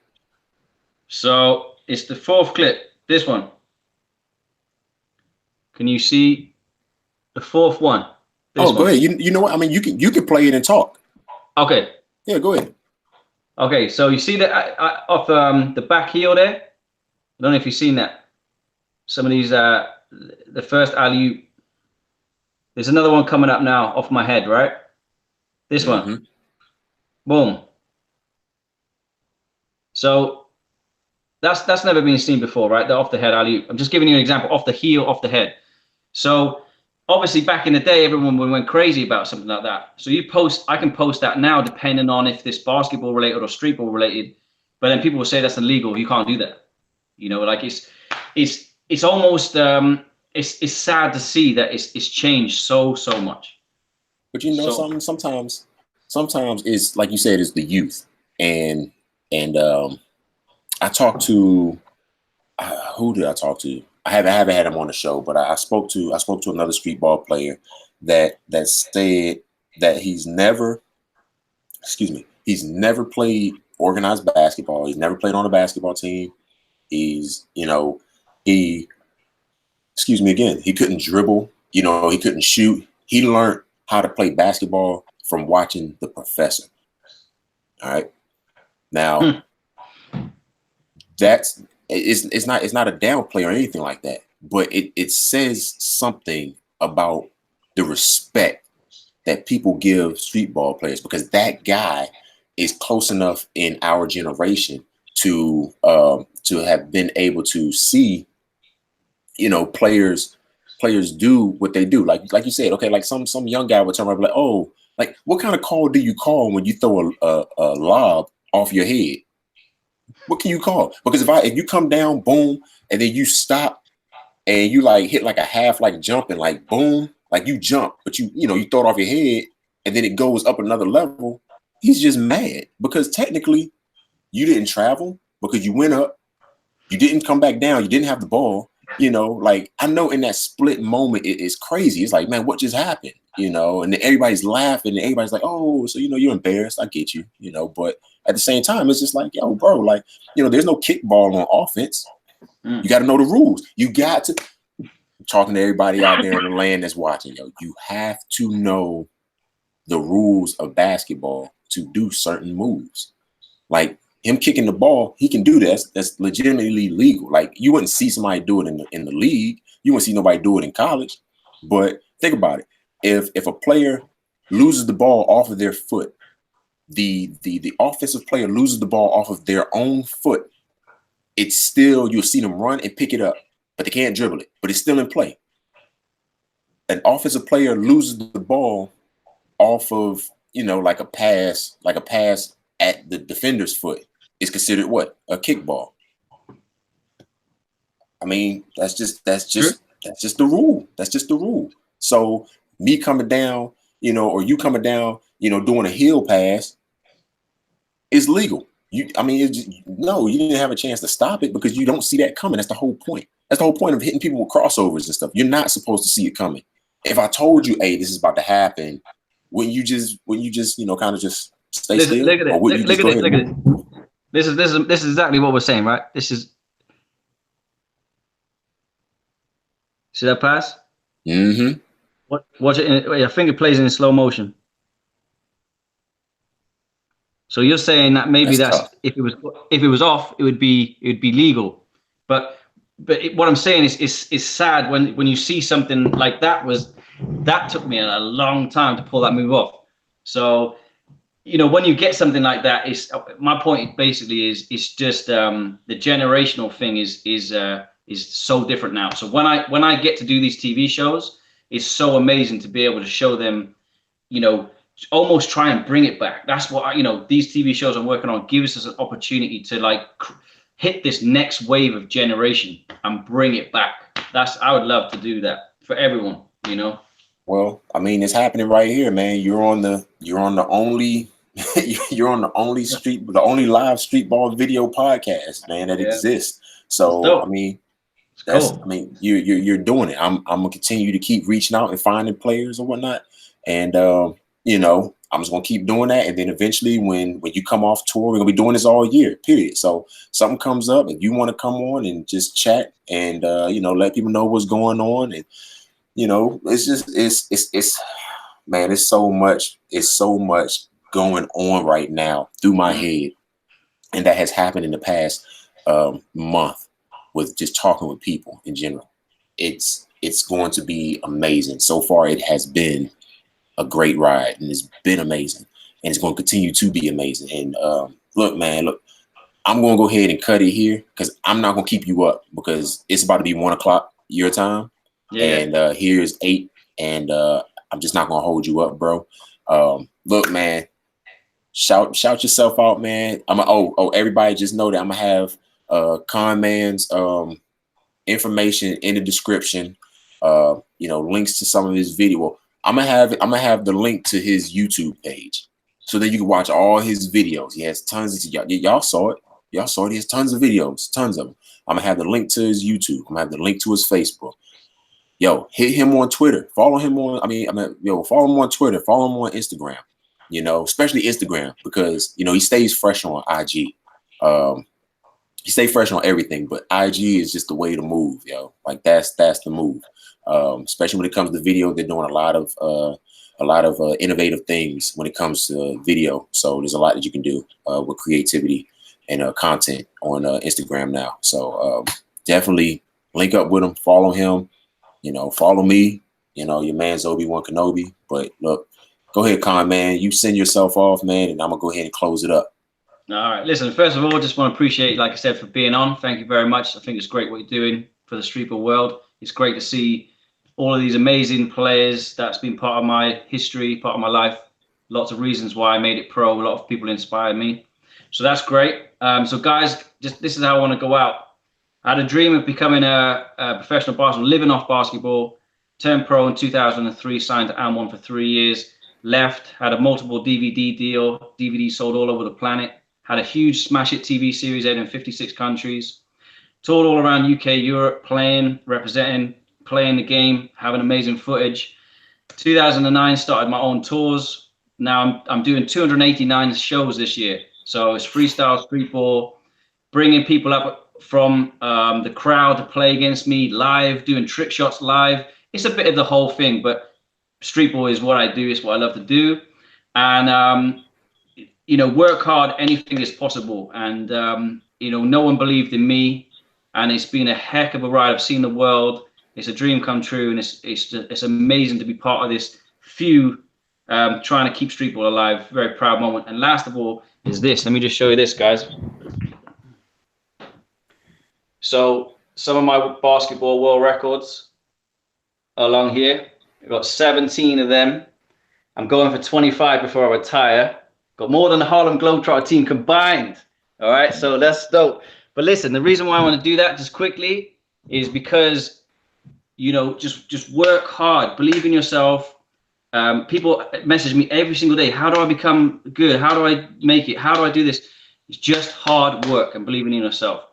So it's the fourth clip. This one. Can you see the fourth one? Go ahead. You know what? I mean, you can play it and talk. Okay. Yeah, go ahead. Okay, so you see that off the back heel there? I don't know if you've seen that. Some of these, the first alley-oop. There's another one coming up now off my head, right? This one. Boom. So that's never been seen before, right? The off the head alley-oop. I'm just giving you an example. Off the heel, off the head. So obviously back in the day, everyone went crazy about something like that. So I can post that now, depending on if this basketball related or streetball related. But then people will say that's illegal. You can't do that. You know, like it's almost it's sad to see that it's changed so much. But you know, sometimes it's like you said, it's the youth, and I talked to who did I talk to? I haven't had him on the show, but I spoke to another streetball player that said that he's never played organized basketball. He's never played on a basketball team. He couldn't dribble. You know, he couldn't shoot. He learned how to play basketball from watching The Professor. All right. Now, it's not a downplay or anything like that, but it says something about the respect that people give street ball players, because that guy is close enough in our generation to have been able to see you know, players do what they do. Like you said, okay, like some young guy would turn around and be like, oh, like what kind of call do you call when you throw a lob off your head? What can you call? Because if you come down, boom, and then you stop and you like hit like a half like jump and like boom, like you jump, but you know, you throw it off your head and then it goes up another level, he's just mad because technically you didn't travel because you went up, you didn't come back down, you didn't have the ball. You know, like I know in that split moment it is crazy. It's like, man, what just happened? You know, and then everybody's laughing and everybody's like, oh, so you know, you're embarrassed. I get you, you know, but at the same time, it's just like, yo, bro, like, you know, there's no kickball on offense. You got to know the rules. You got to talking to everybody out there in the land that's watching, yo, you have to know the rules of basketball to do certain moves. Like him kicking the ball, he can do that. That's legitimately legal. Like you wouldn't see somebody do it in the league. You wouldn't see nobody do it in college. But think about it. If a player loses the ball off of their foot, the offensive player loses the ball off of their own foot, it's still, you'll see them run and pick it up, but they can't dribble it, but it's still in play. An offensive player loses the ball off of, you know, like a pass at the defender's foot. Is considered what? A kickball. I mean, that's just the rule. That's just the rule. So me coming down, you know, or you coming down, you know, doing a heel pass is legal. No, you didn't have a chance to stop it because you don't see that coming. That's the whole point. That's the whole point of hitting people with crossovers and stuff. You're not supposed to see it coming. If I told you, hey, this is about to happen, wouldn't you just, you know, kind of just stay still? Look at it. Look at it. This is exactly what we're saying, right? This is. See that pass? Mm-hmm. Watch it. I think it plays in slow motion. So you're saying that maybe that's if it was off, it would be legal. But what I'm saying is sad when you see something like that took me a long time to pull that move off. So. You know, when you get something like that, is my point basically is just the generational thing is so different now. So when I get to do these TV shows, it's so amazing to be able to show them, you know, almost try and bring it back. That's what you know, these TV shows I'm working on gives us an opportunity to like hit this next wave of generation and bring it back. I would love to do that for everyone, you know. Well, I mean, it's happening right here, man. You're on the only live Streetball video podcast, man, that exists. So I mean, cool. I mean, you're doing it. I'm gonna continue to keep reaching out and finding players or whatnot, and you know, I'm just gonna keep doing that. And then eventually, when you come off tour, we're gonna be doing this all year, period. So something comes up, and you want to come on and just chat and you know, let people know what's going on, and you know, it's just it's man, it's so much going on right now through my head, and that has happened in the past month with just talking with people in general. It's going to be amazing. So far it has been a great ride, and it's been amazing, and it's going to continue to be amazing. And look, I'm going to go ahead and cut it here because I'm not going to keep you up because it's about to be 1 o'clock your time, and here's 8, and I'm just not going to hold you up, bro. Look, man, shout yourself out, man. Everybody just know that I'm gonna have Conman's information in the description. You know, links to some of his video. I'm gonna have the link to his YouTube page so that you can watch all his videos. He has tons of y'all saw it. Y'all saw it. He has tons of videos, tons of them. I'm gonna have the link to his YouTube. I'm gonna have the link to his Facebook. Yo, hit him on Twitter. Follow him on. Follow him on Twitter. Follow him on Instagram. You know, especially Instagram, because you know he stays fresh on IG. He stays fresh on everything, but IG is just the way to move, yo. Like that's the move. Especially when it comes to video, they're doing a lot of innovative things when it comes to video. So there's a lot that you can do with creativity and content on Instagram now. So definitely link up with him, follow him. You know, follow me. You know, your man Zobeone Knobe. But look. Go ahead, Conman. You send yourself off, man, and I'm going to go ahead and close it up. All right. Listen, first of all, just want to appreciate, like I said, for being on. Thank you very much. I think it's great what you're doing for the Streetball world. It's great to see all of these amazing players. That's been part of my history, part of my life. Lots of reasons why I made it pro. A lot of people inspired me. So that's great. So guys, just this is how I want to go out. I had a dream of becoming a professional basketball, living off basketball. Turned pro in 2003, signed to AND1 for 3 years. Left, had a multiple DVD deal, DVD sold all over the planet. Had a huge smash hit TV series aired in 56 countries. Toured all around UK, Europe, playing, representing, playing the game, having amazing footage. 2009, started my own tours. Now I'm doing 289 shows this year. So it's freestyle, streetball, bringing people up from the crowd to play against me live, doing trick shots live. It's a bit of the whole thing, but streetball is what I do. It's what I love to do. And, you know, work hard, anything is possible. And, you know, no one believed in me. And it's been a heck of a ride. I've seen the world. It's a dream come true. And it's amazing to be part of this few trying to keep streetball alive. Very proud moment. And last of all is this. Let me just show you this, guys. So some of my basketball world records along here. I've got 17 of them. I'm going for 25 before I retire. Got more than the Harlem Globetrotter team combined. All right, so that's dope. But listen, the reason why I want to do that just quickly is because, you know, just work hard, believe in yourself. People message me every single day. How do I become good? How do I make it? How do I do this? It's just hard work and believing in yourself.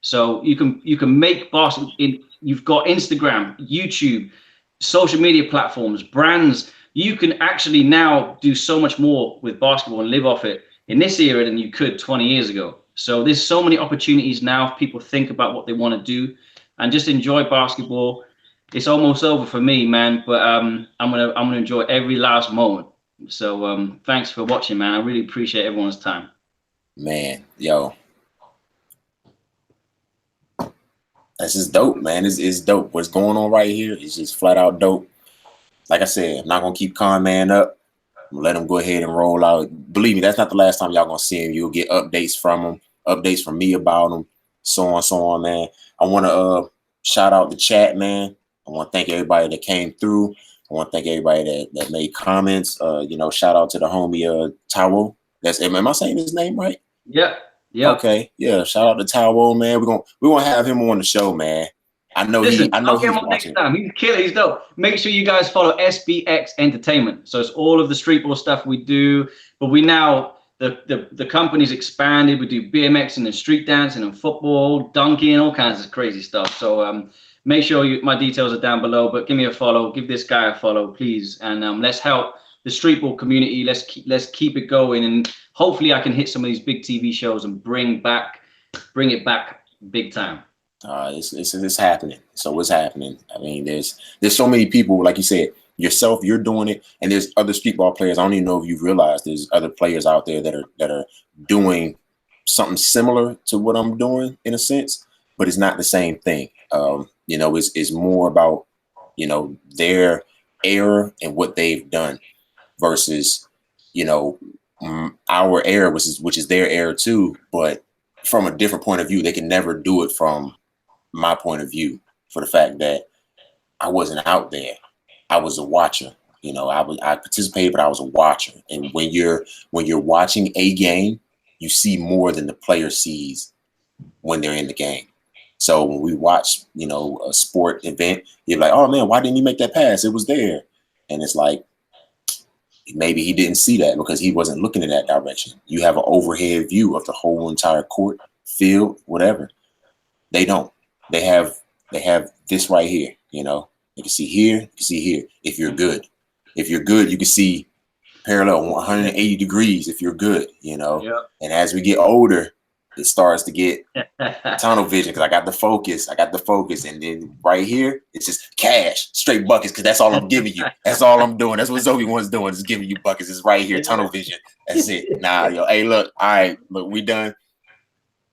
So you can make basketball. You've got Instagram, YouTube, social media platforms, brands. You can actually now do so much more with basketball and live off it in this era than you could 20 years ago. So there's so many opportunities now if people think about what they want to do and just enjoy basketball. It's almost over for me, man, but I'm gonna enjoy every last moment. So thanks for watching, man. I really appreciate everyone's time. Man, yo. This is dope, man. It's dope. What's going on right here is just flat out dope. Like I said, I'm not gonna keep Conman up. I'm gonna let him go ahead and roll out. Believe me, that's not the last time y'all gonna see him. You'll get updates from him, updates from me about him, so on, man. I wanna shout out the chat, man. I wanna thank everybody that came through. I wanna thank everybody that made comments. You know, shout out to the homie Taiwo. Am I saying his name right? Yeah. Yeah. Okay. Yeah. Shout out to Taiwo, man. We're gonna have him on the show, man. I know he's watching. Next time. He's killer. He's dope. Make sure you guys follow SBX Entertainment. So it's all of the streetball stuff we do. But we now the company's expanded. We do BMX and then street dancing and football, dunking, all kinds of crazy stuff. So make sure my details are down below. But give me a follow. Give this guy a follow, please. And let's help the streetball community. Let's keep it going. And hopefully I can hit some of these big TV shows and bring it back big time. It's happening. So what's happening? I mean, there's so many people, like you said, yourself, you're doing it, and there's other streetball players. I don't even know if you've realized there's other players out there that are doing something similar to what I'm doing in a sense, but it's not the same thing. You know, it's more about, you know, their era and what they've done versus, you know, our era, which is their era too, but from a different point of view. They can never do it from my point of view, for the fact that I wasn't out there. I was a watcher. You know, I participated, but I was a watcher. And when you're watching a game, you see more than the player sees when they're in the game. So when we watch, you know, a sport event, you're like, oh man, why didn't he make that pass? It was there. And it's like, maybe he didn't see that because he wasn't looking in that direction. You have an overhead view of the whole entire court, field, whatever. They don't. They have this right here, you know. You can see here, you can see here. If you're good. If you're good, you can see parallel 180 degrees if you're good, you know. Yep. And as we get older, it starts to get tunnel vision because I got the focus. And then right here, it's just cash, straight buckets, because that's all I'm giving you. That's all I'm doing. That's what Zobeone's doing, is giving you buckets. It's right here, tunnel vision. That's it. Nah, yo, hey, look, all right, look, we done.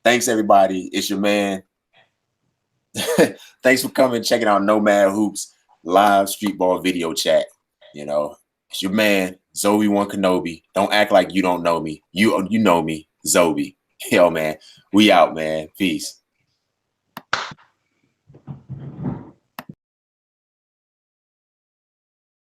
Thanks, everybody. It's your man. Thanks for coming, checking out NoMadHoops live streetball video chat. You know, it's your man, Zobeone Knobe. Don't act like you don't know me. You know me, Zobe. Yo, man, we out, man. Peace.